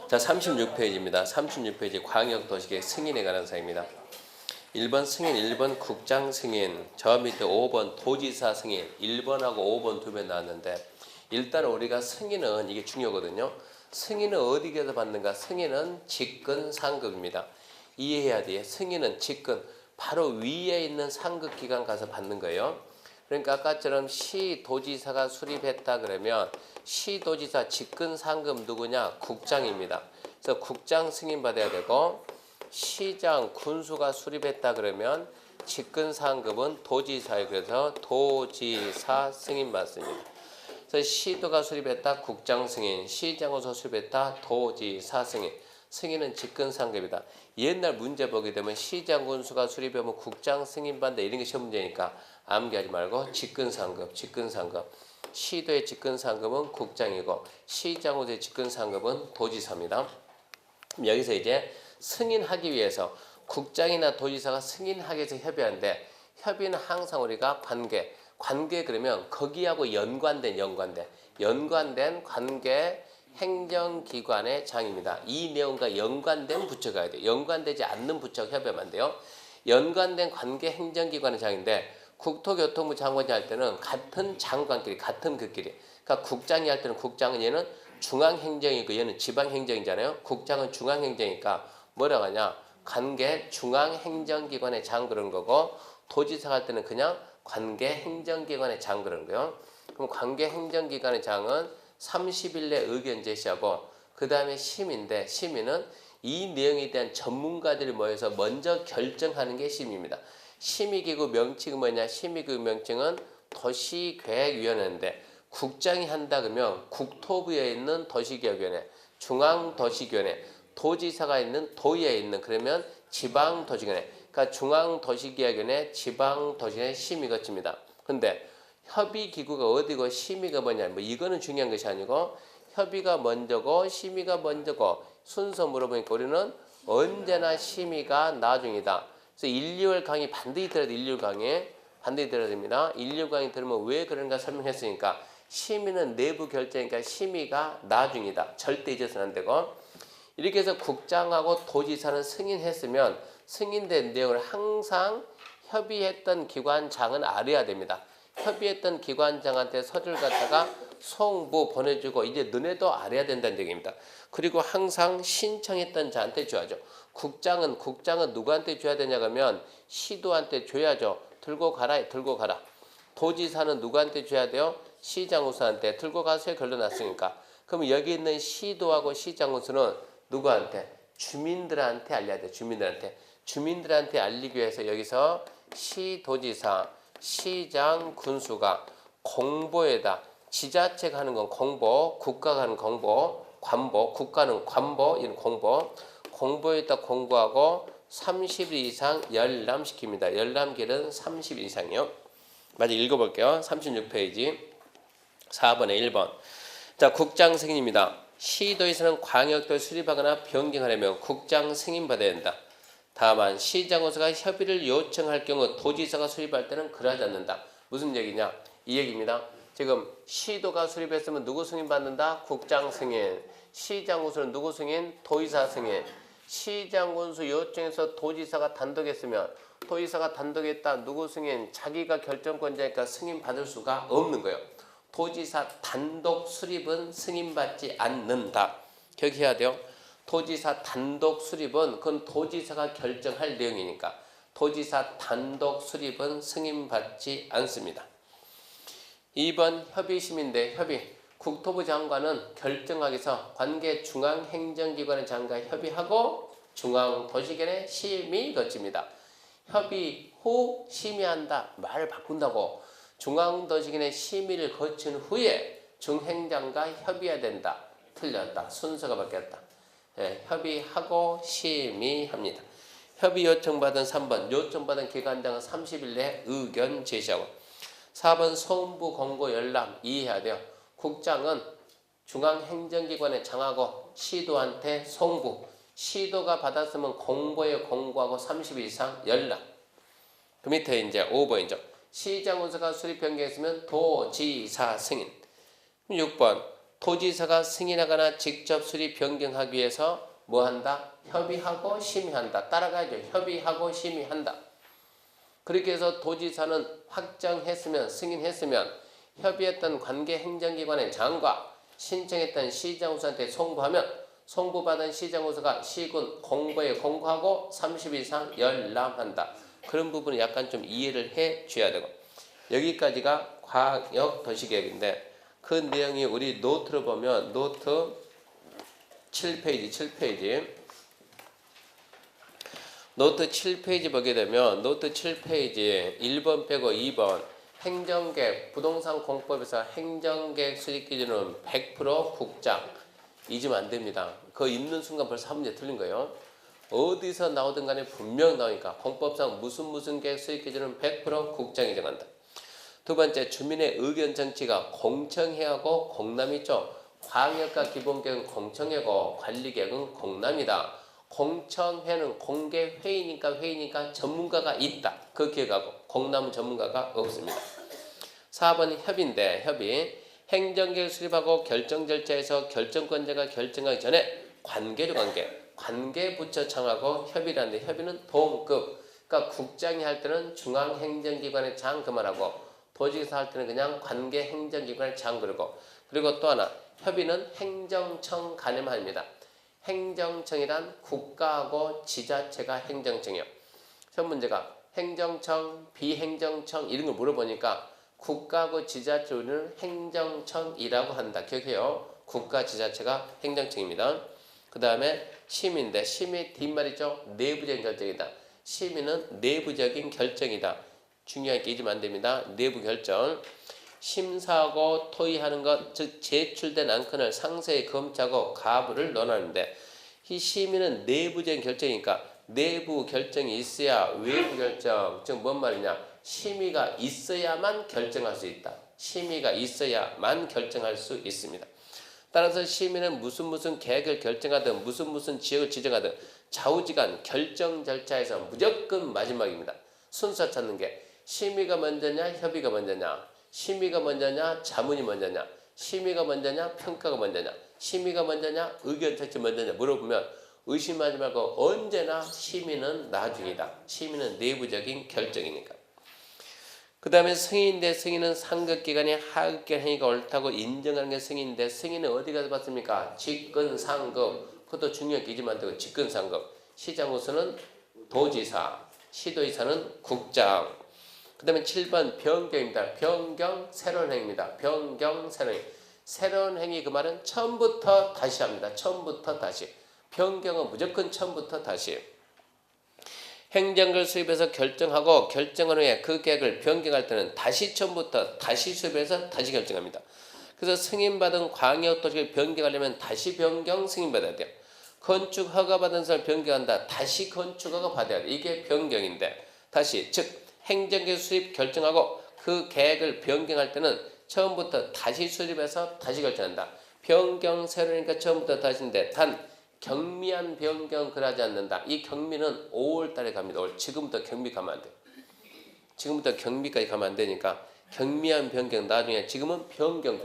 자, 36페이지입니다. 36페이지 광역도시계획 승인에 관한 사항입니다. 1번 승인, 1번 국장 승인, 저 밑에 5번 도지사 승인, 1번하고 5번 두 배 나왔는데 일단 우리가 승인은 이게 중요하거든요. 승인은 어디에서 받는가? 승인은 직근 상급입니다. 이해해야 돼. 승인은 직근, 바로 위에 있는 상급기관 가서 받는 거예요. 그러니까 아까처럼 시도지사가 수립했다 그러면 시도지사 직근 상급 누구냐? 국장입니다. 그래서 국장 승인 받아야 되고 시장 군수가 수립했다 그러면 직근 상급은 도지사에 그래서 도지사 승인 받습니다. 그래서 시도가 수립했다 국장 승인, 시장군수 수립했다 도지사 승인. 승인은 직근 상급이다. 옛날 문제 보게 되면 시장 군수가 수립하면 국장 승인 받는다 이런 게 시험 문제니까 암기하지 말고 직근 상급, 직근 상급. 시도의 직근 상급은 국장이고 시장 군수의 직근 상급은 도지사입니다. 여기서 이제 승인하기 위해서 국장이나 도지사가 승인하기 위해서 협의하는데 협의는 항상 우리가 관계 그러면 거기하고 연관된 관계 행정기관의 장입니다. 이 내용과 연관된 부처가 해야 돼요. 연관되지 않는 부처가 협의하면 안 돼요. 연관된 관계 행정기관의 장인데 국토교통부 장관이 할 때는 같은 장관끼리 같은 그끼리 그러니까 국장이 할 때는 국장은 얘는 중앙행정이고 얘는 지방행정이잖아요. 국장은 중앙행정이니까 뭐라고 하냐 관계 중앙행정기관의 장 그런 거고 도지사 할 때는 그냥 관계행정기관의 장 그런 거예요. 그럼 관계행정기관의 장은 30일 내 의견 제시하고 그 다음에 심의인데 심의는 이 내용에 대한 전문가들이 모여서 먼저 결정하는 게 심의입니다. 심의기구 명칭은 뭐냐? 심의기구 명칭은 도시계획위원회인데 국장이 한다 그러면 국토부에 있는 도시계획위원회, 중앙도시계획위원회, 도지사가 있는 도의에 있는 그러면 지방도시계획위원회, 그러니까 중앙도시계획위원회, 지방도시계획위원회 심의 거칩니다. 근데 협의기구가 어디고 심의가 뭐냐? 뭐 이거는 중요한 것이 아니고 협의가 먼저고 심의가 먼저고 순서 물어보니까 우리는 언제나 심의가 나중이다. 그래서 1, 2월 강의 반드시 들어야 돼. 1, 2월 강의 반드시 들어야 됩니다. 1, 2월 강의 들으면 왜 그런가 설명했으니까 심의는 내부 결정이니까 심의가 나중이다. 절대 잊어서는 안 되고 이렇게 해서 국장하고 도지사는 승인했으면 승인된 내용을 항상 협의했던 기관장은 알아야 됩니다. 협의했던 기관장한테 서류를 갖다가 송부 보내주고 이제 너네도 알아야 된다는 얘기입니다. 그리고 항상 신청했던 자한테 줘야죠. 국장은 누구한테 줘야 되냐 그러면 시도한테 줘야죠. 들고 가라. 도지사는 누구한테 줘야 돼요? 시장군수한테 들고 가세요. 결론났으니까. 그럼 여기 있는 시도하고 시장군수는 누구한테? 주민들한테 알려야 돼. 주민들한테 알리기 위해서 여기서 시도지사 시장 군수가 공보에다 지자체가 하는 건 공보, 국가가 하는 공보, 관보, 국가는 관보, 이런 공보에다 공고하고 30일 이상 열람시킵니다. 열람기는 30일 이상이요. 맞아 읽어볼게요. 36페이지 4번에 1번. 자, 국장 승인입니다. 시도에서는 광역도를 수립하거나 변경하려면 국장 승인 받아야 된다. 다만 시장군수가 협의를 요청할 경우 도지사가 수립할 때는 그러하지 않는다. 무슨 얘기냐? 이 얘기입니다. 지금 시도가 수립했으면 누구 승인 받는다? 국장 승인. 시장군수는 누구 승인? 도지사 승인. 시장군수 요청해서 도지사가 단독했으면 도지사가 단독했다. 누구 승인? 자기가 결정권자니까 승인 받을 수가 없는 거예요. 도지사 단독 수립은 승인받지 않는다. 기억해야 돼요. 도지사 단독 수립은 그건 도지사가 결정할 내용이니까 도지사 단독 수립은 승인받지 않습니다. 2번 협의심인데 협의. 국토부 장관은 결정하기 위해서 관계 중앙행정기관의 장관과 협의하고 중앙도시계획 심의 거칩니다. 협의 후 심의한다. 말을 바꾼다고. 중앙도시계획 심의를 거친 후에 중행장과 협의해야 된다. 틀렸다. 순서가 바뀌었다. 협의하고 심의합니다. 협의 요청받은 3번 요청받은 기관장은 30일 내에 의견 제시하고 4번 송부 공고 열람 이해해야 돼요. 국장은 중앙행정기관에 장하고 시도한테 송부 시도가 받았으면 공보에 공고하고 30일 이상 열람. 그 밑에 이제 5번이죠. 시장군수가 수립 변경했으면 도지사 승인. 6번 도지사가 승인하거나 직접 수립 변경하기 위해서 뭐 한다? 협의하고 심의한다. 따라가야죠. 협의하고 심의한다. 그렇게 해서 도지사는 확정했으면 승인했으면 협의했던 관계 행정기관의 장과 신청했던 시장우수한테 송부하면 송부받은 시장우수가 시군 공보에 공고하고 30일 이상 열람한다. 그런 부분을 약간 좀 이해를 해 줘야 되고 여기까지가 광역도시계획인데 그 내용이 우리 노트를 보면 노트 7페이지 노트 7페이지 보게 되면 노트 7페이지 1번 빼고 2번 행정계획 부동산 공법에서 행정계획 수립 기준은 100% 국장 잊으면 안 됩니다. 그거 읽는 순간 벌써 한 문제 틀린 거예요. 어디서 나오든 간에 분명 나오니까 공법상 무슨 계획 수립 기준은 100% 국장이 정한다. 두 번째 주민의 의견 정치가 공청회하고 공람이 있죠. 광역과 기본계획은 공청회고 관리계획은 공람이다. 공청회는 공개회의니까 전문가가 있다. 그 기획하고 공람은 전문가가 없습니다. 4번 협의인데 협의 행정계획 수립하고 결정 절차에서 결정권자가 결정하기 전에 관계부처 청하고 협의를 하는데 협의는 동급 그러니까 국장이 할 때는 중앙행정기관의 장 그만하고 도지사 할 때는 그냥 관계행정기관의 장 그리고 또 하나 협의는 행정청 간에만 합니다. 행정청이란 국가하고 지자체가 행정청이요. 시험 문제가 행정청, 비행정청 이런 걸 물어보니까 국가하고 지자체는 행정청이라고 한다. 기억해요. 국가, 지자체가 행정청입니다. 그 다음에 심의인데 심의 뒷말이죠. 내부적인 결정이다. 심의는 내부적인 결정이다. 중요하게 잊으면 안 됩니다. 내부 결정. 심사하고 토의하는 것, 즉 제출된 안건을 상세히 검토하고 가부를 논하는데 이 심의는 내부적인 결정이니까 내부 결정이 있어야 외부 결정, 즉 뭔 말이냐? 심의가 있어야만 결정할 수 있다. 심의가 있어야만 결정할 수 있습니다. 따라서 심의는 무슨 계획을 결정하든 무슨 지역을 지정하든 좌우지간 결정 절차에서 무조건 마지막입니다. 순서 찾는 게 심의가 먼저냐 협의가 먼저냐 심의가 먼저냐 자문이 먼저냐 심의가 먼저냐 평가가 먼저냐 심의가 먼저냐 의견 채취 먼저냐 물어보면 의심하지 말고 언제나 심의는 나중이다. 심의는 내부적인 결정이니까. 그 다음에 승인인데 승인은 상급기관이 하급기관 행위가 옳다고 인정하는 게 승인인데 승인은 어디 가서 받습니까? 직근상급. 그것도 중요하게 잊으면 안 되고 직근상급. 시장우수는 도지사, 시도지사는 국장. 그 다음에 7번 변경입니다. 변경 새로운 행위입니다. 변경 새로운 행위. 새로운 행위 그 말은 처음부터 다시 합니다. 처음부터 다시. 변경은 무조건 처음부터 다시. 행정을 수립해서 결정하고 결정한 후에 그 계획을 변경할 때는 다시 처음부터 다시 수립해서 다시 결정합니다. 그래서 승인받은 광역도시를 변경하려면 다시 변경 승인받아야 돼요. 건축 허가받은 사람을 변경한다. 다시 건축 허가 받아야 돼. 이게 변경인데 다시 즉 행정계획 수립 결정하고 그 계획을 변경할 때는 처음부터 다시 수립해서 다시 결정한다. 변경 새로니까 처음부터 다시인데 단 경미한 변경 그러지 않는다. 이 경미는 5월 달에 갑니다. 지금부터 경미 가면 안 돼요. 지금부터 경미까지 가면 안 되니까 경미한 변경 나중에 지금은 변경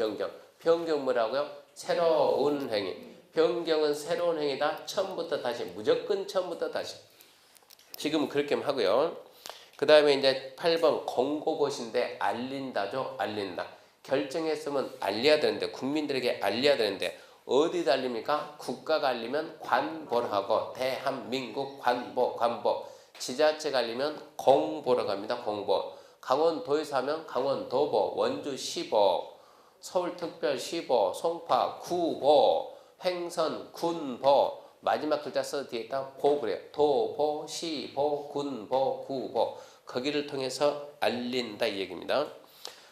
뭐라고요? 새로운 행위. 변경은 새로운 행위다. 처음부터 다시 무조건 처음부터 다시. 지금은 그렇게 하고요. 그 다음에 이제 8번 공고고시인데 알린다죠. 알린다. 결정했으면 알려야 되는데 국민들에게 알려야 되는데 어디다 알립니까? 국가가 알리면 관보를 하고 대한민국 관보 지자체가 알리면 공보로 갑니다. 공보. 강원도에서 하면 강원도보, 원주시보, 서울특별시보, 송파 구보, 횡선 군보 마지막 글자 써서 뒤에 딱 보 그래요. 도보, 시보, 군보, 구보 거기를 통해서 알린다 이 얘기입니다.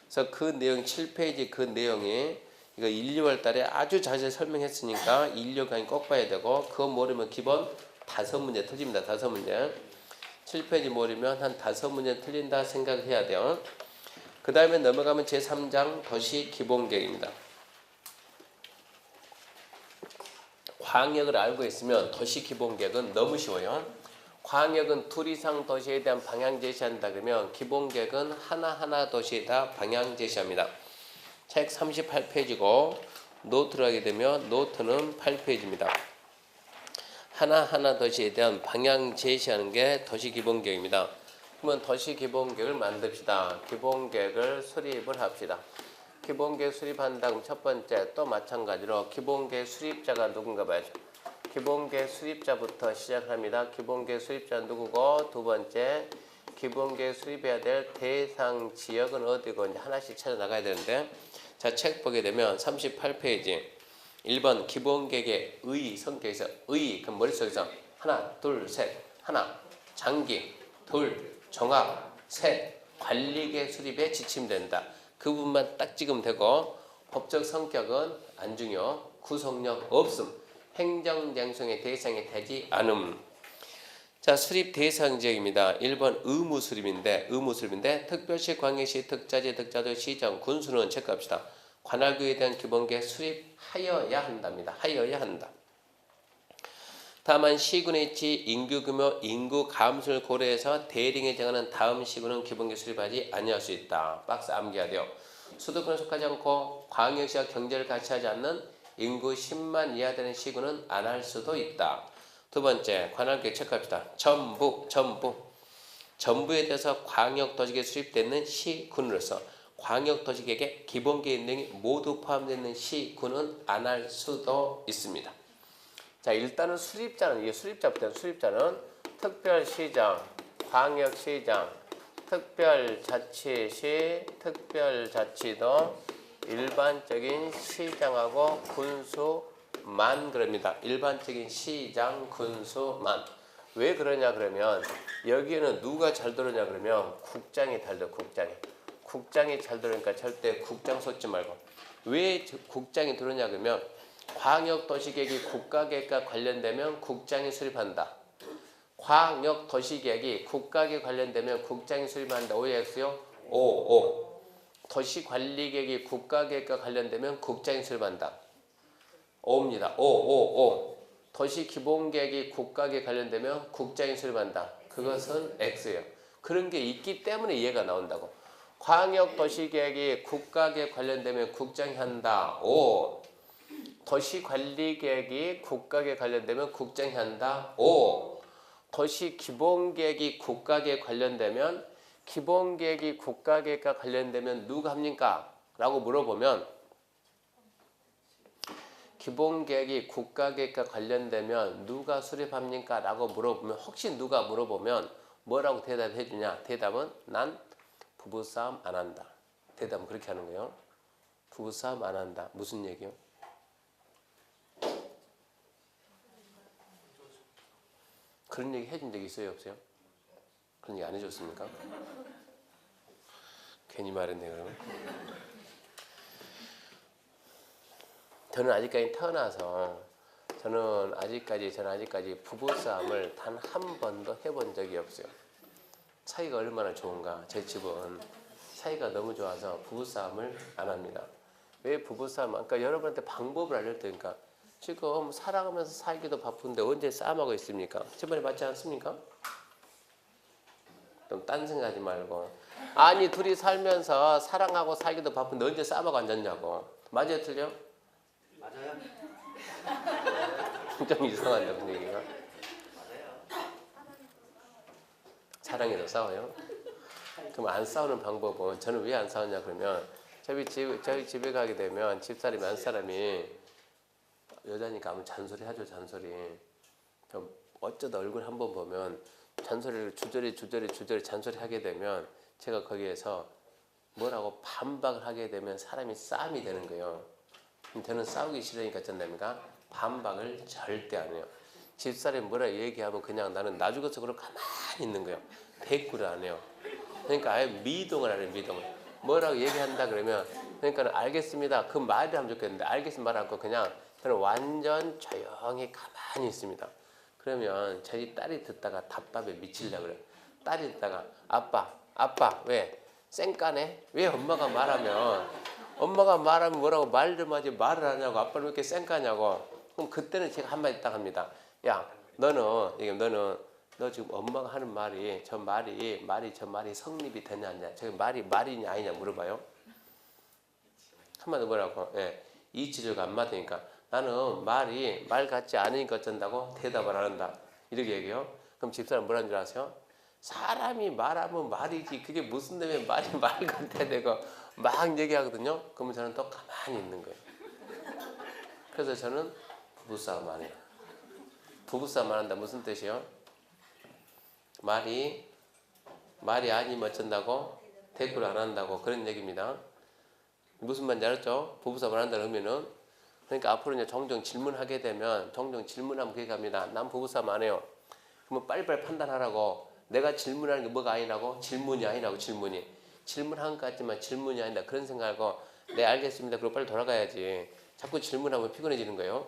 그래서 그 내용 7페이지 그 내용이 이거 1, 2월 달에 아주 자세히 설명했으니까 1, 2월 강의 꼭 봐야 되고 그거 모르면 기본 5문제 틀립니다. 5문제. 7페이지 모르면 한 5문제 틀린다 생각을 해야 돼요. 그 다음에 넘어가면 제3장 도시 기본계획입니다. 광역을 알고 있으면 도시 기본계획은 너무 쉬워요. 광역은 둘 이상 도시에 대한 방향 제시한다 그러면 기본계획은 하나하나 도시에 다 방향 제시합니다. 책 38페이지고 노트로 하게 되면 노트는 8페이지입니다. 하나하나 도시에 대한 방향 제시하는 게 도시기본계획입니다. 그러면 도시기본계획을 만듭시다. 기본계획을 수립을 합시다. 기본계획 수립한다. 그럼 첫 번째 또 마찬가지로 기본계획 수립자가 누군가 봐야죠. 기본계획 수립자부터 시작합니다. 기본계획 수립자 누구고, 두 번째 기본계획 수립해야 될 대상 지역은 어디고 이제 하나씩 찾아 나가야 되는데, 자, 책 보게 되면 38페이지 1번 기본계획의 의 성격에서 의, 그럼 머릿속에서 하나, 둘, 셋, 하나 장기, 둘 종합, 셋 관리계획 수립에 지침된다. 그 부분만 딱 찍으면 되고, 법적 성격은 안 중요, 구속력 없음, 행정장소의 대상이 되지 않음. 자, 수립 대상 지역입니다. 1번 의무 수립인데 특별시, 광역시, 특자지, 특자도, 시정, 군수는 체크합시다. 관할구에 대한 기본계획 수립하여야 한답니다. 하여야 한다. 다만 시군의 위치, 인구 규모, 인구 감소를 고려해서 대링에 정하는 다음 시군은 기본계획 수립하지 아니할 수 있다. 박스 암기해야 돼요. 수도권에 속하지 않고 광역시와 경제를 같이 하지 않는 인구 10만 이하 되는 시군은 안 할 수도 있다. 두 번째, 관할계획 체크합시다. 전부에 대해서 광역도시계획 수립되는 시군으로서 광역도시계획에 기본계획 등이 모두 포함되는 시군은 안 할 수도 있습니다. 자, 일단은 수립자는, 이게 수립자부터, 수립자는 특별시장, 광역시장, 특별자치시, 특별자치도, 일반적인 시장하고 군수만 그럽니다. 일반적인 시장, 군수만. 왜 그러냐 그러면 여기에는 누가 잘 들어오냐 그러면 국장이 잘 들어. 국장이 잘 들어오니까 절대 국장 쏟지 말고. 왜 국장이 들어오냐 그러면 광역도시계획이 국가계획과 관련되면 국장이 수립한다. 광역도시계획이 국가계획 관련되면 국장이 수립한다. 오해했어요? 오. 도시관리계획이 국가계획과 관련되면 국장이 수립한다. 오입니다. 오. 도시기본계획이 국가계획 관련되면 국장이 수립한다. 그것은 X예요. 그런 게 있기 때문에 이해가 나온다고. 광역도시계획이 국가계획 관련되면 국장이 한다. 오. 도시관리계획이 국가계획 관련되면 국장이 한다. 오. 도시기본계획이 국가계획 관련되면 기본계획이 국가계획과 관련되면 누가 합니까? 라고 물어보면 기본계획이 국가계획과 관련되면 누가 수립합니까? 라고 물어보면 혹시 누가 물어보면 뭐라고 대답해 주냐? 대답은 난 부부싸움 안 한다. 대답은 그렇게 하는 거예요. 부부싸움 안 한다. 무슨 얘기요? 그런 얘기 해준 적 있어요? 없어요? 그런 얘기 안 해줬습니까? 괜히 말했네 그러면. 저는 아직까지 태어나서 저는 아직까지 부부싸움을 단 한 번도 해본 적이 없어요. 사이가 얼마나 좋은가. 제 집은 사이가 너무 좋아서 부부싸움을 안 합니다. 왜 부부싸움? 그러니까 여러분한테 방법을 알려드리니까 지금 사랑하면서 살기도 바쁜데 언제 싸움하고 있습니까? 제 말이 맞지 않습니까? 좀 딴 생각하지 말고. 아니 둘이 살면서 사랑하고 살기도 바쁜데 언제 싸움하고 앉았냐고. 맞아요 틀려? 맞아요. 좀 이상한데 분위기가. 사랑해서 싸워요? 그럼 안 싸우는 방법은 저는 왜 안 싸우냐 그러면 저희 집에 가게 되면 집사람이 한 사람이 여자니까 아무 잔소리 하죠. 잔소리. 어쩌다 얼굴 한번 보면 잔소리를 주저리 잔소리 하게 되면 제가 거기에서 뭐라고 반박을 하게 되면 사람이 싸움이 되는 거예요. 저는 싸우기 싫으니까 어쩐답니까? 반박을 절대 안 해요. 집사람이 뭐라 얘기하면 그냥 나는 나 죽어서 그러고 가만히 있는 거예요. 대꾸를 안 해요. 그러니까 아예 미동을 안 해요. 미동을. 뭐라고 얘기한다 그러면 그러니까 알겠습니다. 그 말을 하면 좋겠는데 알겠습니다 말 않고 그냥 저는 완전 조용히 가만히 있습니다. 그러면 저희 딸이 듣다가 답답해 미치려고 그래요. 딸이 듣다가 아빠 왜 쌩까네? 왜 엄마가 말하면 뭐라고 말 좀 하지 말을 하냐고. 아빠는 왜 이렇게 쌩까냐고. 그럼 그때는 제가 한마디 딱 합니다. 야 너 지금 엄마가 하는 말이 저 말이 성립이 되냐 안 되냐. 저 말이냐 아니냐 물어봐요. 한마디 뭐라고. 예. 이치조가 안 맞으니까 나는 말이 말 같지 않으니까 어쩐다고 대답을 안 한다. 이렇게 얘기해요. 그럼 집사람 뭐라는 줄 아세요? 사람이 말하면 말이지 그게 무슨 때문에 말이 말 같아 되고 막 얘기하거든요. 그러면 저는 또 가만히 있는 거예요. 그래서 저는 부부싸움 안 해요. 부부싸움 안 한다 무슨 뜻이에요? 말이 아니면 어쩐다고? 대꾸를 안 한다고 그런 얘기입니다. 무슨 말인지 알았죠? 부부싸움 안 한다는 의미는 그러니까 앞으로 이제 종종 질문하게 되면 종종 질문하면 그렇게 합니다. 난 부부싸움 안 해요. 그러면 빨리빨리 판단하라고. 내가 질문하는 게 뭐가 아니라고? 질문이 아니라고. 질문한 것 같지만 질문이 아니다. 그런 생각하고 네 알겠습니다. 그리고 빨리 돌아가야지. 자꾸 질문하면 피곤해지는 거예요.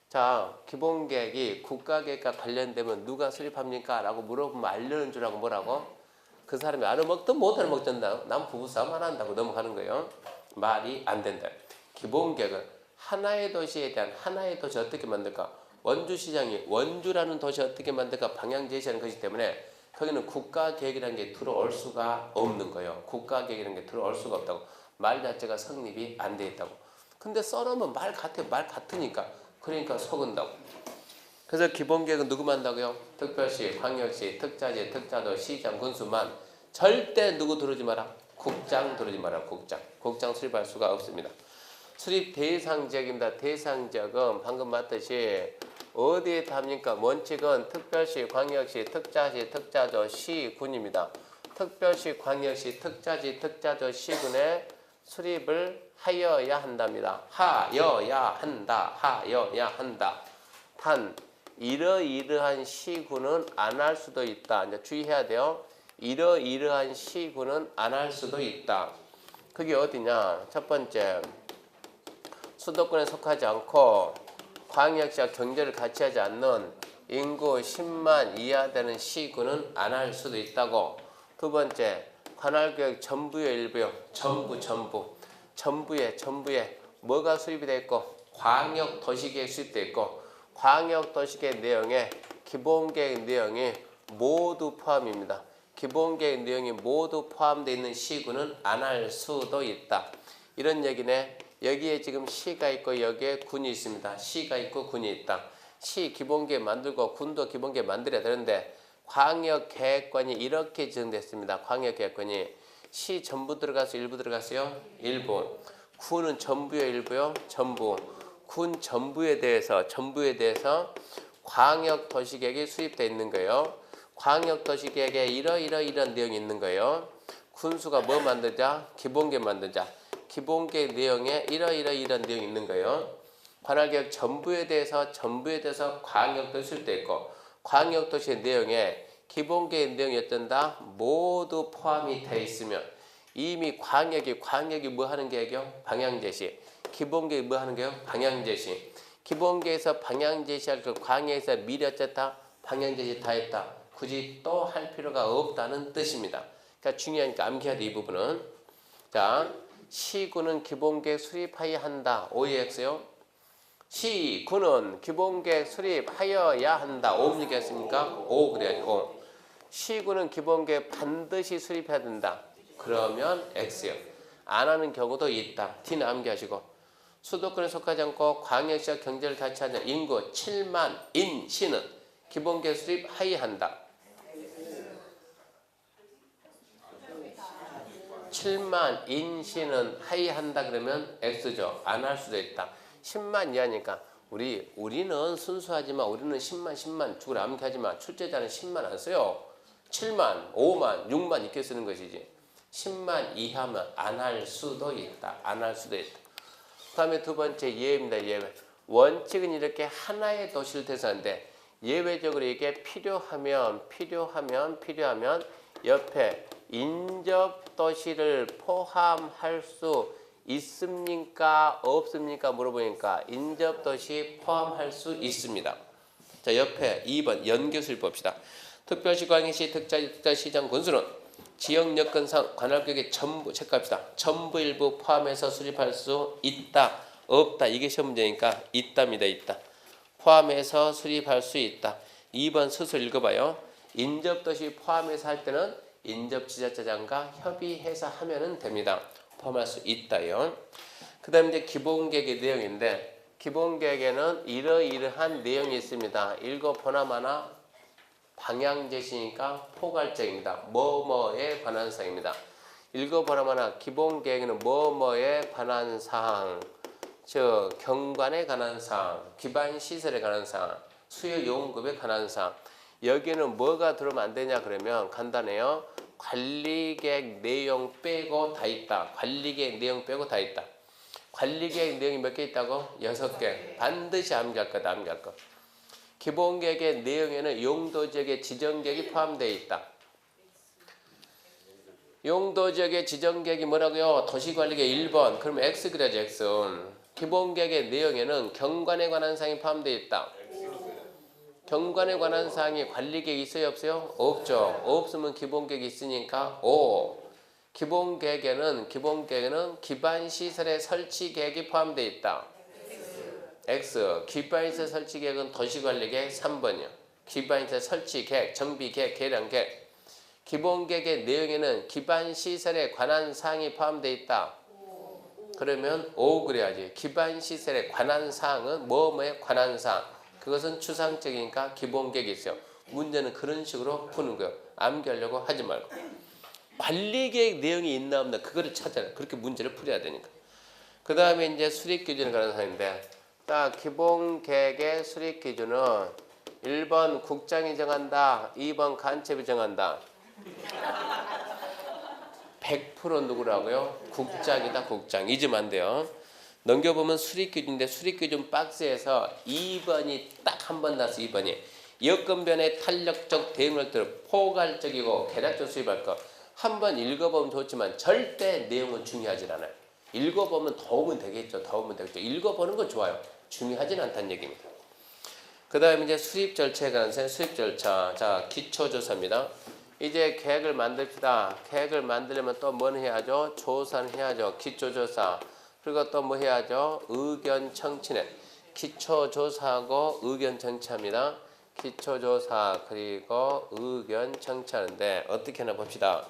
자, 기본계획이 국가계획과 관련되면 누가 수립합니까? 라고 물어보면 알려는 줄 알고 뭐라고? 그 사람이 알아먹든 못 알아먹든다. 난 부부싸움 안 한다고 넘어가는 거예요. 말이 안 된다. 기본계획은 하나의 도시에 대한 하나의 도시 어떻게 만들까? 원주시장이 원주라는 도시 어떻게 만들까? 방향 제시하는 것이기 때문에 거기는 국가계획이라는 게 들어올 수가 없는 거예요. 국가계획이라는 게 들어올 수가 없다고. 말 자체가 성립이 안 돼 있다고. 근데 써놓으면 말 같아. 말 같으니까. 그러니까 속은다고. 그래서 기본계획은 누구 만다고요? 특별시, 광역시, 특자지, 특자도, 시장, 군수만. 절대 누구 들어오지 마라? 국장 들어오지 마라. 국장 수립할 수가 없습니다. 수립 대상지역입니다. 대상지역은 방금 봤듯이 어디에 답니까? 원칙은 특별시, 광역시, 특자시, 특자도, 시, 군입니다. 특별시, 광역시, 특자시, 특자도, 시군에 수립을 하여야 한답니다. 하여야 한다. 단 이러이러한 시군은 안 할 수도 있다. 이제 주의해야 돼요. 이러이러한 시군은 안 할 수도 있다. 그게 어디냐? 첫 번째, 수도권에 속하지 않고 광역시와 경제를 같이 하지 않는 인구 10만 이하 되는 시군은 안 할 수도 있다고. 두 번째, 관할구역 전부의 일부요. 전부에 뭐가 수립이 되어 있고 광역도시계획 수립되어 있고 광역도시계획 내용에 기본계획 내용이 모두 포함입니다. 기본계획 내용이 모두 포함되어 있는 시군은 안 할 수도 있다. 이런 얘기네. 여기에 지금 시가 있고 여기에 군이 있습니다. 시가 있고 군이 있다. 시 기본계획 만들고 군도 기본계획 만들어야 되는데 광역계획관이 이렇게 지정됐습니다. 광역계획관이 시 전부 들어가서 일부 들어갔어요? 일부. 군은 전부요, 일부요? 전부. 군 전부에 대해서 광역도시계획이 수립되어 있는 거예요. 광역도시계획에 이런 내용이 있는 거예요. 군수가 뭐 만들자? 기본계획 만들자. 기본계획 내용에 이런 내용이 있는 거예요. 관할계획 전부에 대해서 광역도시 수립되어 있고 광역도시 내용에 기본계획 내용이 어떤다? 모두 포함이 되어 있으면 이미 광역이 뭐 하는 계획이요? 방향제시. 기본계획이 뭐 하는 계획이요? 방향제시. 기본계획에서 방향제시할 그 광역에서 미리 어쨌다? 방향제시 다 했다. 굳이 또 할 필요가 없다는 뜻입니다. 그러니까 중요하니까 암기해야 돼, 이 부분은. 자, 시군은 기본계획 수립하여야 한다. OEX요. 시군은 기본계획 수립하여야 한다. 오입니까? 오 그래야지. 오. 시군은 기본계획 반드시 수립해야 된다. 그러면 X요. 안 하는 경우도 있다. T는 암기하시고. 수도권에 속하지 않고 광역시와 경제를 같이 하는 인구 7만 인 시는 기본계획 수립하여야 한다. 7만 인 시는 하여야 한다 그러면 X죠. 안 할 수도 있다. 10만 이하니까 우리는 순수하지만 우리는 10만 죽을 암기하지만 출제자는 10만 안 써요. 7만, 5만, 6만 이렇게 쓰는 것이지. 10만 이하면 안 할 수도 있다. 그 다음에 두 번째 예외입니다. 예외. 원칙은 이렇게 하나의 도시를 대상인데 예외적으로 이게 필요하면 옆에 인접도시를 포함할 수 있습니까? 없습니까? 물어보니까 인접도시 포함할 수 있습니다. 자, 옆에 2번 연계수를 봅시다. 특별시, 광역시, 특자시, 특자시장, 군수는 지역 여건상 관할구역에 전부 체크합시다. 전부 일부 포함해서 수립할 수 있다, 없다. 이게 시험 문제니까 있답니다. 있다. 포함해서 수립할 수 있다. 2번 스스로 읽어봐요. 인접도시 포함해서 할 때는 인접지자체장과 협의해서 하면 됩니다. 포함할 수 있다요. 그 다음에 이제 기본계획의 내용인데, 기본계획에는 이러이러한 내용이 있습니다. 읽어보나마나 방향 제시니까 포괄적입니다. 뭐뭐에 관한 사항입니다. 읽어보나마나 기본계획에는 뭐뭐에 관한 사항, 즉 경관에 관한 사항, 기반 시설에 관한 사항, 수요 요금급에 관한 사항. 여기는 뭐가 들어오면 안 되냐 그러면 간단해요. 관리계획 내용 빼고 다 있다. 관리계획 내용 빼고 다 있다. 관리계획 내용이 몇 개 있다고? 6개. 반드시 암기할 거다. 암기할 거. 기본계획의 내용에는 용도지역의 지정계획이 포함되어 있다. 용도지역의 지정계획이 뭐라고요? 도시관리계획 1번. 그러면 X 그려야지. X. 기본계획의 내용에는 경관에 관한 사항이 포함되어 있다. 경관에 관한 사항이 관리계획이 있어요? 없어요? 없죠. 없으면 기본계획이 있으니까 O. 기본계획에는 기반시설의 설치계획이 포함되어 있다. X. 기반시설 설치계획은 도시관리계획 3번이요. 기반시설 설치계획, 정비계획, 계량계획. 기본계획의 내용에는 기반시설에 관한 사항이 포함되어 있다. 그러면 O 그래야지. 기반시설에 관한 사항은 뭐뭐에 관한 사항. 그것은 추상적이니까 기본계획이 있어요. 문제는 그런 식으로 푸는 거예요. 암기하려고 하지 말고. 관리계획 내용이 있나 없나 그거를 찾아라. 그렇게 문제를 풀어야 되니까. 그 다음에 이제 수립기준에 관한 사항인데, 자, 기본계획의 수립기준은 1번 국장이 정한다. 2번 간첩이 정한다. 100% 누구라고요? 국장이다. 국장. 잊으면 안 돼요. 넘겨보면 수립기준인데 수립기준 박스에서 2번이 딱 한 번 나서 2번이 여건변의 탄력적 대응력들을 포괄적이고 계략적 수립할 것. 한번 읽어보면 좋지만 절대 내용은 중요하지 않아요. 읽어보면 도움은 되겠죠. 도움은 되겠죠. 읽어보는 건 좋아요. 중요하진 않다는 얘기입니다. 그 다음에 이제 수립 절차에 관한 수립 절차. 자, 기초조사입니다. 이제 계획을 만듭시다. 계획을 만들려면 또 뭘 해야죠? 조사는 해야죠. 기초조사. 그리고 또 뭐 해야죠? 의견 청취네. 기초조사하고 의견 청취합니다. 기초조사 그리고 의견 청취하는데 어떻게 하나 봅시다.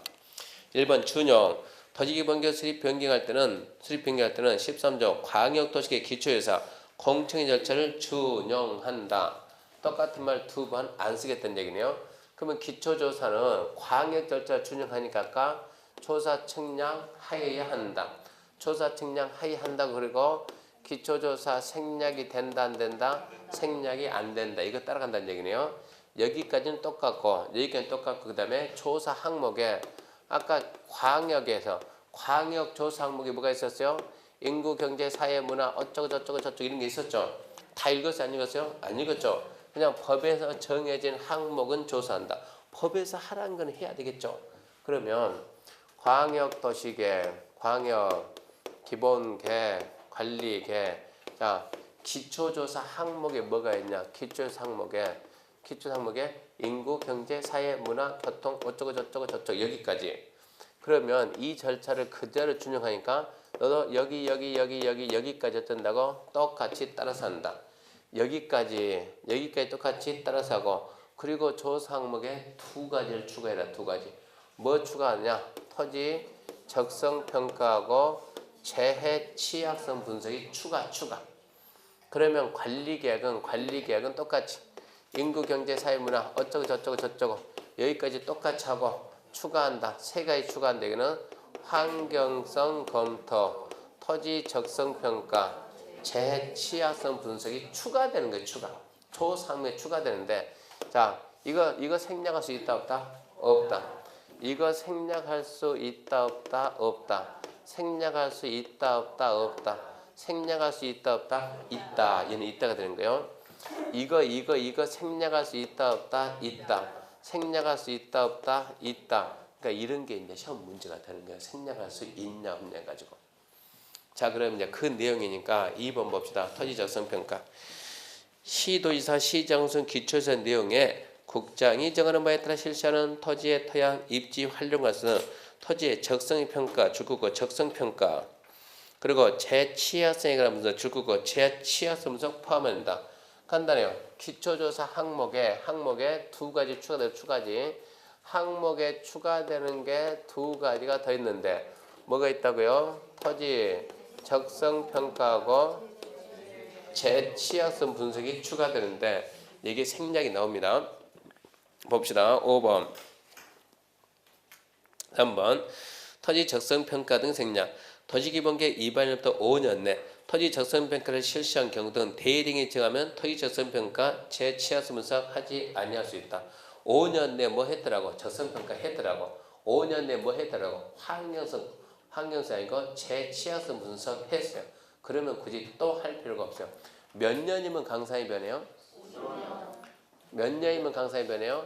1번 준용. 도시기본계획 수립 변경할 때는 13조 광역도시계획 기초조사 공청회 절차를 준용한다. 똑같은 말 2번 안 쓰겠다는 얘기네요. 그러면 기초조사는 광역 절차 준용하니까 아까 조사 측량 하여야 한다. 조사 측량 하여야 한다. 그리고 기초조사 생략이 된다 안 된다? 생략이 안 된다. 이거 따라간다는 얘기네요. 여기까지는 똑같고 여기까지는 똑같고 그 다음에 조사 항목에 아까 광역에서 광역 조사 항목이 뭐가 있었어요? 인구, 경제, 사회, 문화 어쩌고 저쩌고 이런 게 있었죠. 다 읽었어요? 안 읽었어요? 안 읽었죠. 그냥 법에서 정해진 항목은 조사한다. 법에서 하라는 건 해야 되겠죠. 그러면 광역도시계획, 광역 기본계획, 관리계획. 자, 기초조사 항목에 뭐가 있냐? 기초조사 항목에 인구, 경제, 사회, 문화, 교통 어쩌고 저쩌고 여기까지. 그러면 이 절차를 그대로 준용하니까 너도 여기까지 어떤다고? 똑같이 따라서 한다. 여기까지 똑같이 따라서 하고 그리고 조사 항목에 2가지를 추가해라. 2가지. 뭐 추가하냐? 토지 적성 평가하고 재해 취약성 분석이 추가. 그러면 관리계획은 똑같이 인구, 경제, 사회, 문화 어쩌고 저쩌고 여기까지 똑같이 하고 추가한다. 3가지 추가한다. 여기는 환경성 검토, 토지 적성 평가, 재해 취약성 분석이 추가되는 거예요. 조사 항목에 추가되는데, 자, 이거 생략할 수 있다 없다? 없다. 이거 생략할 수 있다 없다? 없다. 생략할 수 있다 없다? 없다. 생략할 수 있다 없다? 있다. 얘는 있다가 되는 거예요. 이거 생략할 수 있다 없다? 있다. 생략할 수 있다 없다? 있다. 그러니까 이런 게 이제 시험 문제가 되는 거예요. 생략할 수 있냐 없냐 가지고. 자, 그럼 이제 그 내용이니까 2번 봅시다. 토지 적성 평가. 시도지사 시장순 기초조사 내용에 국장이 정하는 바에 따라 실시하는 토지의 토양, 입지, 활용과서는 토지의 적성의 평가, 줄거고 적성평가, 그리고 재취약성에 관한 분석, 줄거고 재취약성 분석 포함한다. 간단해요. 기초조사 항목에 2가지 추가지. 항목에 추가되는 게 2가지가 더 있는데 뭐가 있다고요? 토지 적성평가하고 재취약성 분석이 추가되는데 이게 생략이 나옵니다. 봅시다. 5번 3번 토지 적성평가 등 생략. 토지기본계획 위반일부터 5년 내 토지 적성평가를 실시한 경우 등 대리행위 정하면 토지 적성평가 재취약성 분석하지 아니할 수 있다. 5년 내 뭐 했더라고? 적성평가 했더라고. 5년 내 뭐 했더라고? 환경성 아니고 재취약성 분석했어요. 그러면 굳이 또 할 필요가 없어요. 몇 년이면 강사이 변해요? 몇 년이면 강사이 변해요?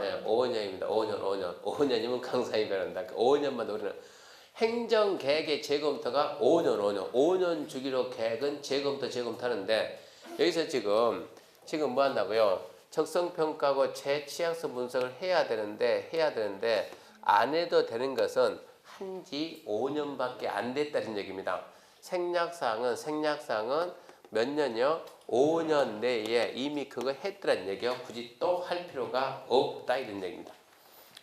네, 5년입니다. 5년이면 강사이 변한다. 5년만 우리는 행정계획의 재검토가 5년 주기로 계획은 재검토하는데 여기서 지금 뭐 한다고요? 적성평가하고 재취약성 분석을 해야 되는데 안 해도 되는 것은 한지 5년밖에 안 됐다는 얘기입니다. 생략사항은 몇 년이요? 5년 내에 이미 그거 했더란 얘기요. 굳이 또 할 필요가 없다 이런 얘기입니다.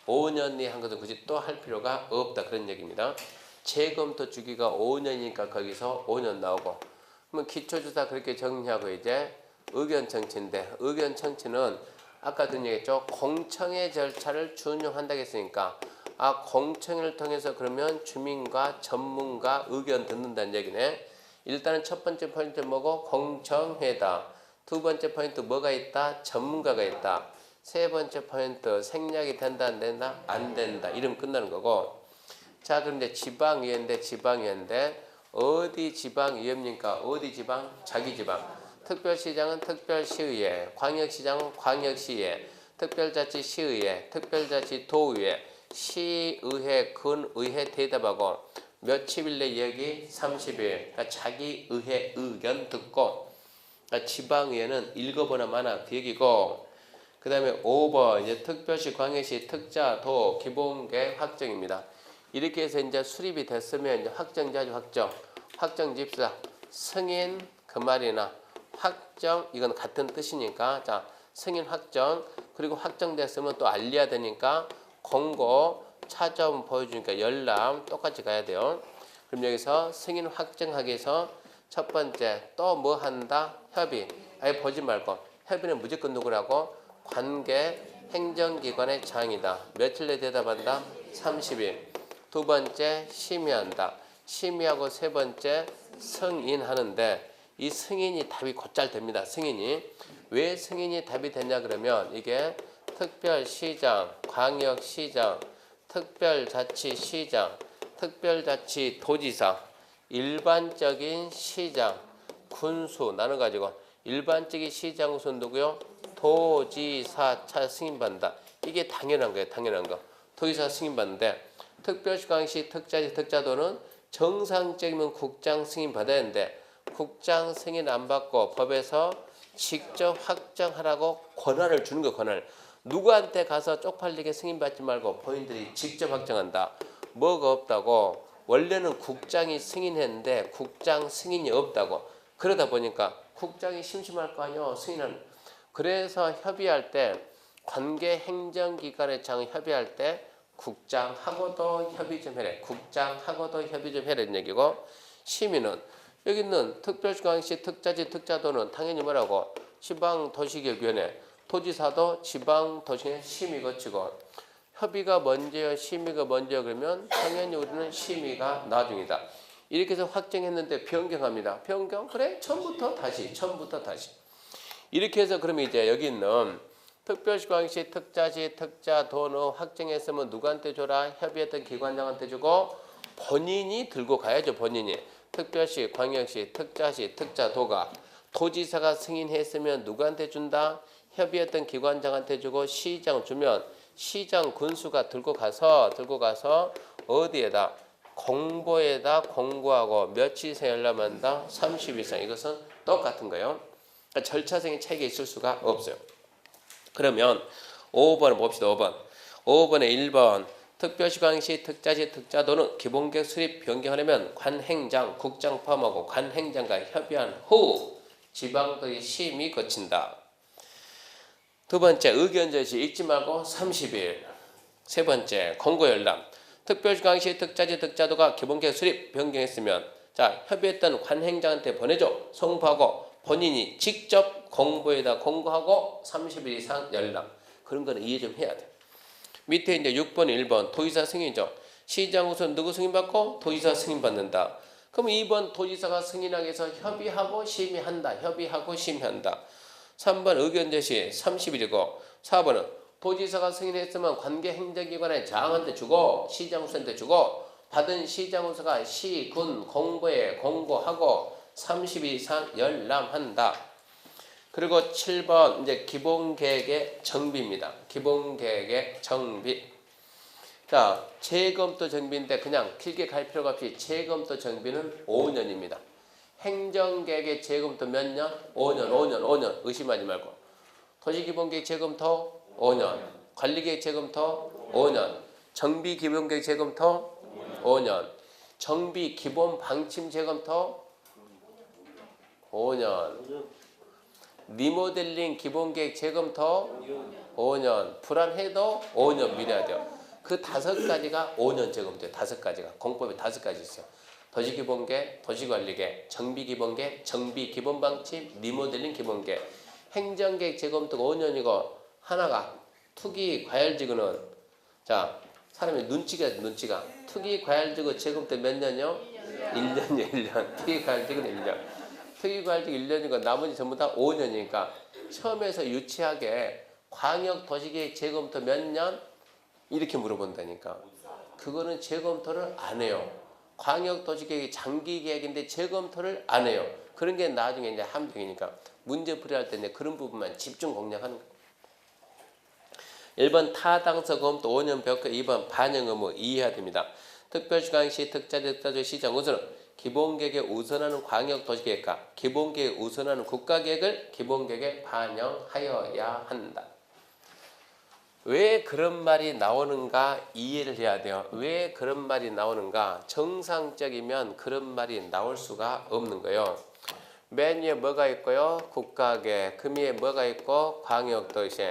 5년 내에 한 것은 굳이 또 할 필요가 없다 그런 얘기입니다. 재검토 주기가 5년이니까 거기서 5년 나오고 그러면 기초조사 그렇게 정리하고 이제 의견 청취인데 의견 청취는 아까도 얘기했죠. 공청회 절차를 준용한다고 했으니까 공청회를 통해서 그러면 주민과 전문가 의견 듣는다는 얘기네. 일단은 첫 번째 포인트 뭐고? 공청회다. 두 번째 포인트 뭐가 있다? 전문가가 있다. 세 번째 포인트 생략이 된다 안 된다? 안 된다. 이러면 끝나는 거고. 자 그런데 지방의회인데 어디 지방의회입니까? 어디 지방? 자기 지방. 특별시장은 특별시의회, 광역시장은 광역시의회, 특별자치시의회, 특별자치도의회, 시의회, 군의회 대답하고 며칠 내 여기 30일. 그러니까 자기 의회 의견 듣고 그러니까 지방의회는 읽어보나 마나 그 얘기고 그 다음에 5번 이제 특별시, 광역시, 특자도 기본계획 확정입니다. 이렇게 해서 이제 수립이 됐으면 이제 확정자지 확정 집사 승인 그 말이나 확정 이건 같은 뜻이니까 자 승인 확정 그리고 확정됐으면 또 알려야 되니까 공고 차점 보여주니까 열람 똑같이 가야 돼요. 그럼 여기서 승인 확정하기 위해서 첫 번째 또 뭐 한다? 협의. 아예 보지 말고 협의는 무조건 누구라고? 관계 행정기관의 장이다. 며칠 내에 대답한다? 30일. 두 번째 심의한다. 심의하고 세 번째 승인하는데 이 승인이 답이 곧잘 됩니다. 승인이. 왜 승인이 답이 되냐 그러면 이게 특별시장, 광역시장, 특별자치시장, 특별자치도지사, 일반적인 시장, 군수 나눠가지고 일반적인 시장 우선 누구요? 도지사 차 승인받는다. 이게 당연한 거예요. 당연한 거. 도지사 승인받는데 특별시, 광역시, 특자시, 특자도는 정상적이면 국장 승인 받아야 되는데 국장 승인 안 받고 법에서 직접 확정하라고 권한을 주는 거예요. 권한을. 누구한테 가서 쪽팔리게 승인받지 말고 본인들이 직접 확정한다. 뭐가 없다고? 원래는 국장이 승인했는데 국장 승인이 없다고. 그러다 보니까 국장이 심심할 거 아니에요. 승인은. 그래서 협의할 때 관계 행정기관의 장 협의할 때 국장하고도 협의 좀 해라. 국장하고도 협의 좀 해라는 얘기고 심의는 여기 있는 특별시, 광역시, 특자지, 특자도는 당연히 뭐라고? 지방도시계획위원회, 도지사도 지방도시계획 심의 거치고 협의가 먼저요, 심의가 먼저요 그러면 당연히 우리는 심의가 나중이다. 이렇게 해서 확정했는데 변경합니다. 변경? 그래? 처음부터 다시. 이렇게 해서 그러면 이제 여기 있는 특별시, 광역시, 특자시, 특자도는 확정했으면 누구한테 줘라? 협의했던 기관장한테 주고 본인이 들고 가야죠. 본인이. 특별시, 광역시, 특자시, 특자도가 도지사가 승인했으면 누구한테 준다? 협의했던 기관장한테 주고 시장 주면 시장 군수가 들고 가서 어디에다? 공보에다 공고하고 며칠 이상 열람한다? 30일 이상. 이것은 똑같은 거예요. 그러니까 절차상의 차이가 있을 수가 없어요. 그러면 5번 봅시다. 5번에 1번 특별시, 광역시, 특자시, 특자도는 기본계획 수립 변경하려면 관행장, 국장 포함하고 관행장과 협의한 후 지방도의 심의 거친다. 두 번째 의견 제시 읽지 말고 30일. 세 번째 공고 열람. 특별시, 광역시, 특자시, 특자도가 기본계획 수립 변경했으면 자, 협의했던 관행장한테 보내줘. 송부하고 본인이 직접 공보에다 공고하고 30일 이상 연락. 그런 거는 이해 좀 해야 돼. 밑에 이제 6번, 1번 도지사 승인이죠. 시장 우선 누구 승인받고 도지사 승인받는다. 그럼 2번 도지사가 승인하기 위해서 협의하고 심의한다. 협의하고 심의한다. 3번 의견 제시 30일이고 4번은 도지사가 승인했으면 관계 행정기관에 장한테 주고 시장 우선한테 주고 받은 시장 우선가 시, 군, 공보에 공고하고 30일 이상 열람한다. 그리고 7번 이제 기본계획의 정비입니다. 기본계획의 정비. 자, 재검토 정비인데 그냥 길게 갈 필요가 없이 재검토 정비는 5년입니다. 행정계획의 재검토 몇 년? 5년. 의심하지 말고. 도시기본계획 재검토 5년. 관리계획 재검토 5년. 정비기본계획 재검토 5년. 정비 기본 방침 재검토 5년. 리모델링 기본계획 재검토 5년. 불안해도 5년 미뤄야 돼요. 그 5가지가 5년 재검토예요. 5가지가. 공법에 5가지 있어요. 도시기본계획, 도시관리계획, 정비기본계획, 정비기본방침, 리모델링 기본계획. 행정계획 재검토가 5년이고 하나가 투기 과열지구는 자 사람이 눈치가 투기 과열지구 재검토 몇 년이요? 1년이요. 1년. 투기 과열지구는 1년. 투기 과열지구 1년이고 나머지 전부 다 5년이니까 처음에서 유치하게 광역도시계획 재검토 몇 년? 이렇게 물어본다니까. 그거는 재검토를 안 해요. 광역도시계획이 장기계획인데 재검토를 안 해요. 그런 게 나중에 이제 함정이니까 문제 풀이할 때 이제 그런 부분만 집중 공략하는 거예요. 1번 타당서 검토 5년 벽화 2번 반영 의무 이해해야 됩니다. 특별시광시 특자지 시장 우선은 기본계획에 우선하는 광역도시계획과 기본계획에 우선하는 국가계획을 기본계획에 반영하여야 한다. 왜 그런 말이 나오는가 이해를 해야 돼요. 왜 그런 말이 나오는가. 정상적이면 그런 말이 나올 수가 없는 거예요. 맨 위에 뭐가 있고요? 국가계획. 그 위에 뭐가 있고? 광역도시.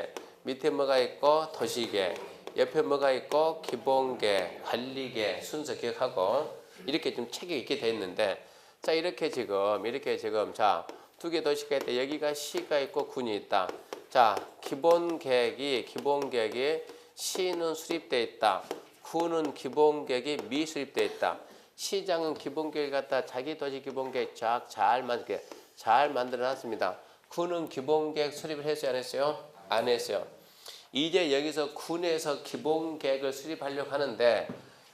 밑에 뭐가 있고? 도시계획. 옆에 뭐가 있고? 기본계획, 관리계획 순서 기억하고 이렇게 좀 책이 있게 돼 있는데 자 이렇게 지금 자 두 개 도시계획 때 여기가 시가 있고 군이 있다. 자, 기본계획이 시는 수립되어 있다. 구는 기본계획이 미수립되어 있다. 시장은 기본계획 갖다 자기 도시 기본계획 잘 만들어 놨습니다. 구는 기본계획 수립을 했어요, 안 했어요? 안 했어요. 이제 여기서 군에서 기본계획을 수립하려고 하는데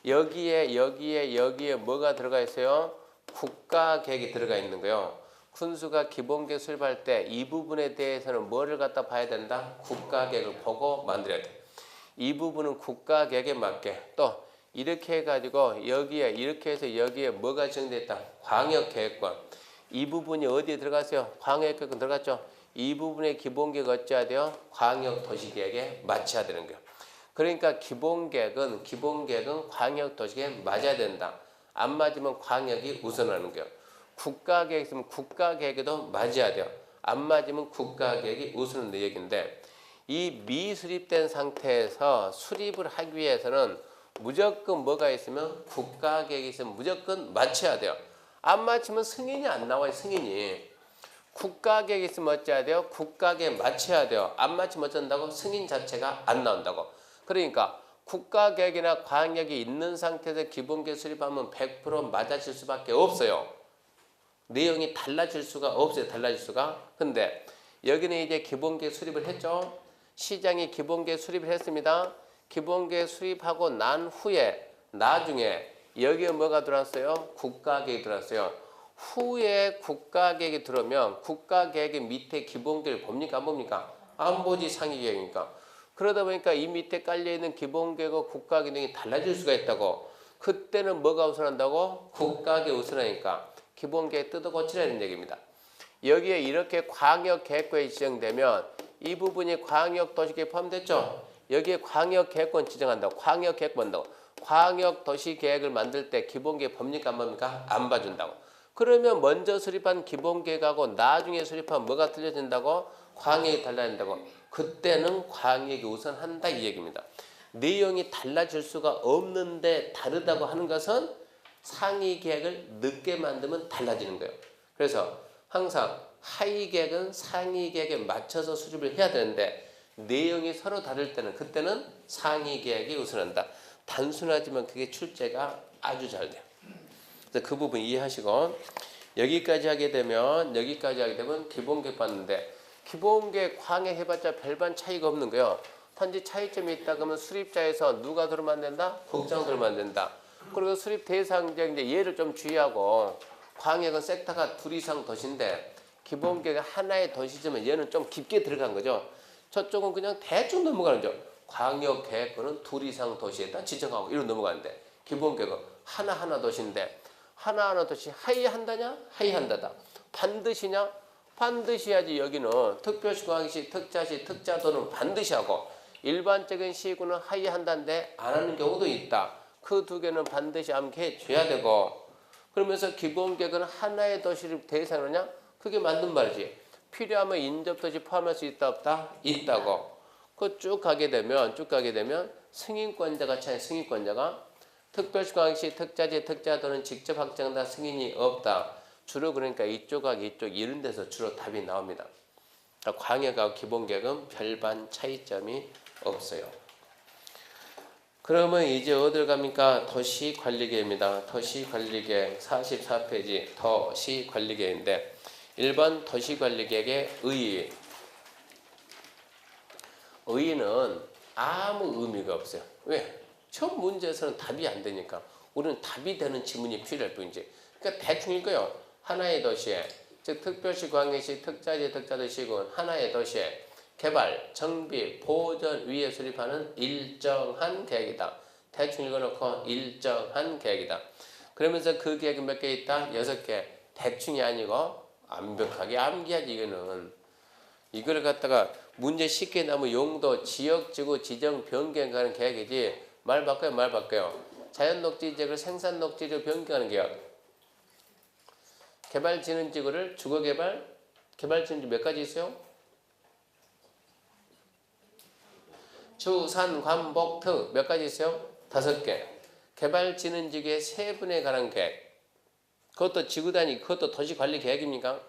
여기에 뭐가 들어가 있어요? 국가계획이 들어가 있는 거예요. 군수가 기본계획 수립할 때 이 부분에 대해서는 뭐를 갖다 봐야 된다? 국가계획을 보고 만들어야 돼. 이 부분은 국가계획에 맞게 또 이렇게 해가지고 이렇게 해서 여기에 뭐가 정되었다? 광역계획권. 이 부분이 어디에 들어갔어요? 광역계획권 들어갔죠? 이 부분의 기본계획 어찌해야 돼요? 광역도시계획에 맞춰야 되는 거예요. 그러니까 기본계획은 광역도시계획에 맞아야 된다. 안 맞으면 광역이 우선하는 거예요. 국가계획 있으면 국가계획에도 맞아야 돼요. 안 맞으면 국가계획이 우선하는 얘기인데 이 미수립된 상태에서 수립을 하기 위해서는 무조건 뭐가 있으면 국가계획이 있으면 무조건 맞춰야 돼요. 안 맞추면 승인이 안 나와요. 승인이. 국가계획이 있으면 어찌해야 돼요? 국가계획 맞춰야 돼요. 안 맞추면 어쩐다고? 승인 자체가 안 나온다고. 그러니까 국가계획이나 광역이 있는 상태에서 기본계획 수립하면 100% 맞아질 수밖에 없어요. 내용이 달라질 수가 없어요. 근데 여기는 이제 기본계획 수립을 했죠. 시장이 기본계획 수립을 했습니다. 기본계획 수립하고 난 후에 나중에 여기에 뭐가 들어왔어요? 국가계획이 들어왔어요. 후에 국가계획이 들어오면 국가계획의 밑에 기본계획을 봅니까? 안 봅니까? 안 보지. 상위계획이니까. 그러다 보니까 이 밑에 깔려있는 기본계획과 국가계획이 달라질 수가 있다고. 그때는 뭐가 우선한다고? 국가계획 우선하니까 기본계획 뜯어 고치라는 얘기입니다. 여기에 이렇게 광역계획권이 지정되면 이 부분이 광역도시계획 포함됐죠? 여기에 광역계획권 지정한다고. 광역도시계획을 만들 때 기본계획 봅니까? 안 봅니까? 안 봐준다고. 그러면 먼저 수립한 기본계획하고 나중에 수립한 뭐가 틀려진다고? 광역이 달라진다고. 그때는 광역이 우선한다 이 얘기입니다. 내용이 달라질 수가 없는데 다르다고 하는 것은 상위 계획을 늦게 만들면 달라지는 거예요. 그래서 항상 하위 계획은 상위 계획에 맞춰서 수립을 해야 되는데 내용이 서로 다를 때는 그때는 상위 계획이 우선한다. 단순하지만 그게 출제가 아주 잘 돼요. 그래서 그 부분 이해하시고 여기까지 하게 되면 기본 계획 봤는데 기본 계획 광해 해봤자 별반 차이가 없는 거예요. 단지 차이점이 있다 그러면 수립자에서 누가 들어오면 안 된다? 국장 들어오면 안 된다. 그리고 수립 대상자 이제 얘를 좀 주의하고 광역은 섹터가 둘 이상 덫인데 기본 계획 하나의 덫이지만 얘는 좀 깊게 들어간 거죠. 저쪽은 그냥 대충 넘어가는 거죠. 광역 계획권은 둘 이상 덫에다 지정하고 이런 넘어가는데 기본 계획은 하나하나 덫인데 하나하나 덫이 하이한다냐? 하이한다다. 반드시냐? 반드시 해야지. 여기는 특별시, 광역시, 특자시, 특자도는 반드시 하고 일반적인 시구는 하이한다인데 안 하는 경우도 있다. 그 두 개는 반드시 암기해 줘야 되고 그러면서 기본 계획은 하나의 도시를 대상으로냐? 그게 맞는 말이지. 필요하면 인접 도시 포함할 수 있다 없다? 있다고. 그 쭉 가게 되면 승인권자가 차이 승인권자가 특별시, 광역시, 특자지, 특자도는 직접 확정한다. 승인이 없다. 주로 그러니까 이쪽하고 이쪽 이런 데서 주로 답이 나옵니다. 그러니까 광역하고 기본 계획은 별반 차이점이 없어요. 그러면 이제 어딜 갑니까? 도시관리계획입니다. 도시관리계획 44페이지 도시관리계획인데 1번 도시관리계획의 의의는 아무 의미가 없어요. 왜? 처음 문제에서는 답이 안 되니까 우리는 답이 되는 지문이 필요할 뿐이지. 그러니까 대충 읽어요. 하나의 도시에 즉 특별시, 광역시, 특자지, 특자도시군 하나의 도시에 개발, 정비, 보전 위에 수립하는 일정한 계획이다. 대충 읽어놓고 일정한 계획이다. 그러면서 그 계획이 몇 개 있다? 6개. 대충이 아니고 완벽하게 암기하지. 이걸 갖다가 문제 쉽게 나오면 용도, 지역, 지구, 지정, 변경하는 계획이지. 말 바꿔요. 자연녹지지역을 생산녹지지로 변경하는 계획. 개발진흥지구를 주거개발, 개발진흥지구 몇 가지 있어요? 주, 산, 관, 복, 특 몇 가지 있어요? 5개. 개발진흥지구의 세분에 관한 계획. 그것도 지구단위, 그것도 도시관리 계획입니까?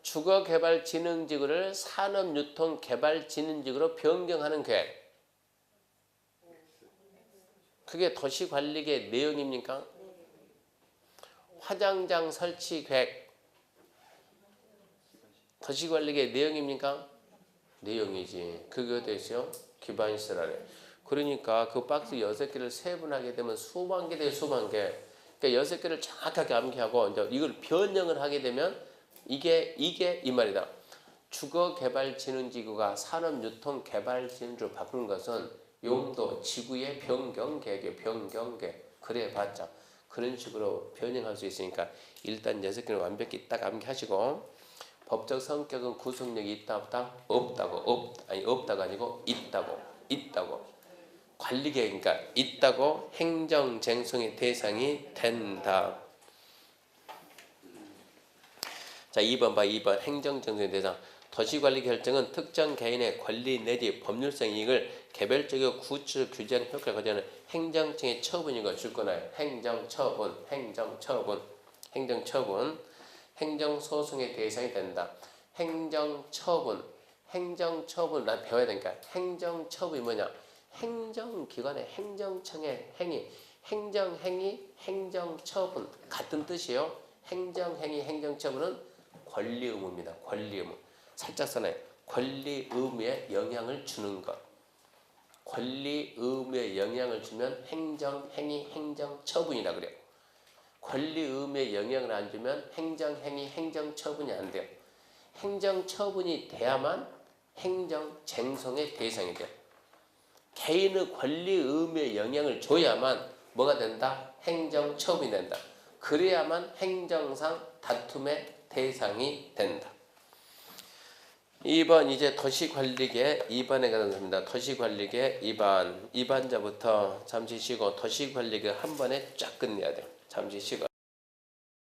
주거개발진흥지구를 산업유통개발진흥지구로 변경하는 계획. 그게 도시관리계획 내용입니까? 화장장 설치 계획. 도시관리계획 내용입니까? 내용이지. 그게 어디 있어요? 기반시설 안에. 그러니까 그 박스 6개를 세분하게 되면 수만 개 돼요. 수만 개. 그러니까 6개를 정확하게 암기하고 이제 이걸 변형을 하게 되면 이게 이 말이다. 주거개발진흥지구가 산업유통개발진흥지구로 바꾸는 것은 용도, 지구의 변경계획이에요. 변경계획. 그래봤자 그런 식으로 변형할 수 있으니까 일단 6개는 완벽히 딱 암기하시고 법적 성격은 구속력이 있다 없다? 없다가 아니고 있다고. 관리계획이니까 있다고 행정쟁송의 대상이 된다. 자, 2번 봐. 2번 행정쟁송의 대상. 도시관리 결정은 특정 개인의 권리 내지 법률성 이익을 개별적이고 구체적 규제하는 효과를 가져는 행정청의 처분이고 줄 거나요. 행정처분. 행정소송의 대상이 된다. 행정처분 난 배워야 되니까. 행정처분이 뭐냐? 행정기관의 행정청의 행위, 행정행위, 행정처분 같은 뜻이에요. 행정행위, 행정처분은 권리의무입니다. 권리의무. 살짝 써놔요. 권리의무에 영향을 주는 것. 권리의무에 영향을 주면 행정행위, 행정처분이라 그래요. 권리의무에 영향을 안 주면 행정행위, 행정처분이 안 돼요. 행정처분이 돼야만 행정쟁송의 대상이 돼요. 개인의 권리의무에 영향을 줘야만 뭐가 된다? 행정처분이 된다. 그래야만 행정상 다툼의 대상이 된다. 2번 이제 도시관리계 2번에 가는 겁니다. 도시관리계 2번자부터 잠시 쉬고 도시관리계 한 번에 쫙 끝내야 돼요. 잠시 쉬고